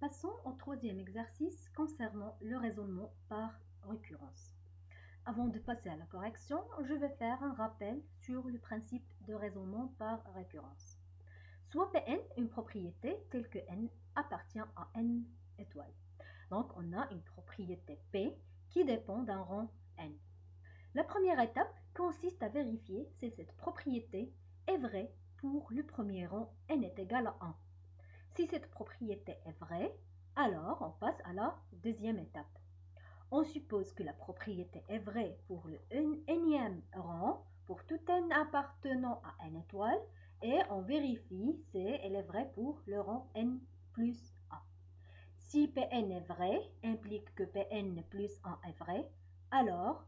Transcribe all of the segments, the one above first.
Passons au troisième exercice concernant le raisonnement par récurrence. Avant de passer à la correction, je vais faire un rappel sur le principe de raisonnement par récurrence. Soit Pn une propriété telle que n appartient à n étoiles. Donc on a une propriété P qui dépend d'un rang n. La première étape consiste à vérifier si cette propriété est vraie pour le premier rang n est égal à 1. Si cette propriété est vraie, alors on passe à la deuxième étape. On suppose que la propriété est vraie pour le nème rang, pour tout n appartenant à n étoiles, et on vérifie si elle est vraie pour le rang n plus 1. Si Pn est vrai, implique que Pn plus 1 est vrai, alors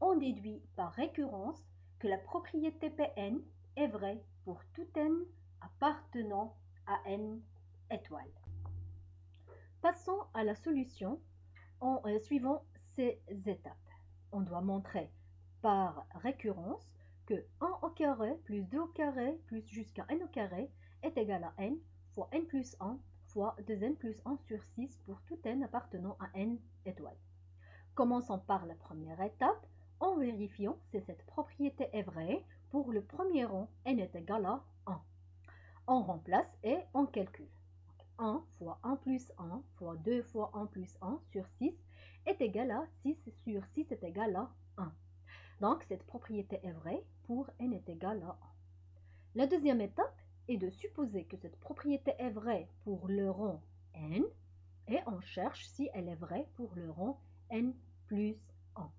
on déduit par récurrence que la propriété Pn est vraie pour tout n appartenant à n étoiles. Passons à la solution en suivant ces étapes. On doit montrer par récurrence que 1 au carré plus 2 au carré plus jusqu'à n au carré est égal à n fois n plus 1 fois 2n plus 1 sur 6 pour tout n appartenant à n étoiles. Commençons par la première étape en vérifiant si cette propriété est vraie pour le premier rang n est égal à 1. On remplace et on calcule. 1 fois 1 plus 1 fois 2 fois 1 plus 1 sur 6 est égal à 6 sur 6 est égal à 1. Donc cette propriété est vraie pour n est égal à 1. La deuxième étape est de supposer que cette propriété est vraie pour le rang n et on cherche si elle est vraie pour le rang n plus 1.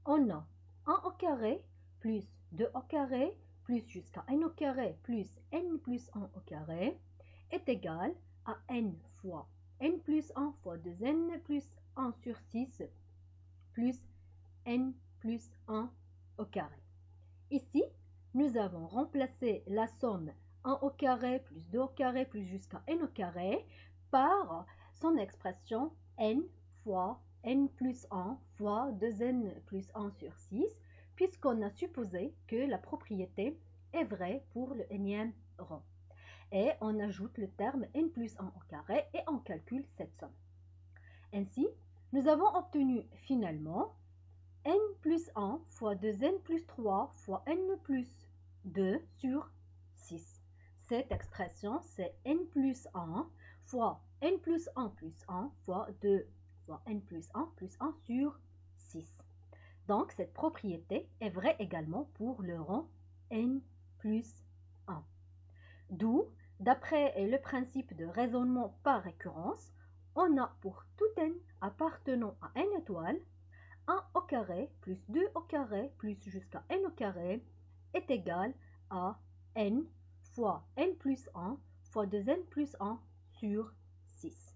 On a 1 au carré plus 2 au carré plus jusqu'à n au carré plus n plus 1 au carré est égal à n fois n plus 1 fois 2n plus 1 sur 6 plus n plus 1 au carré. Ici, nous avons remplacé la somme 1 au carré plus 2 au carré plus jusqu'à n au carré par son expression n fois n plus 1 fois 2n plus 1 sur 6, puisqu'on a supposé que la propriété est vraie pour le nème rang. Et on ajoute le terme n plus 1 au carré et on calcule cette somme. Ainsi, nous avons obtenu finalement n plus 1 fois 2n plus 3 fois n plus 2 sur 6. Cette expression, c'est n plus 1 fois n plus 1 plus 1 fois 2 fois n plus 1 sur 6. Donc, cette propriété est vraie également pour le rang n plus 1. D'où, d'après le principe de raisonnement par récurrence, on a pour tout n appartenant à n étoiles 1 au carré plus 2 au carré plus jusqu'à n au carré est égal à n fois n plus 1 fois 2n plus 1 sur 6.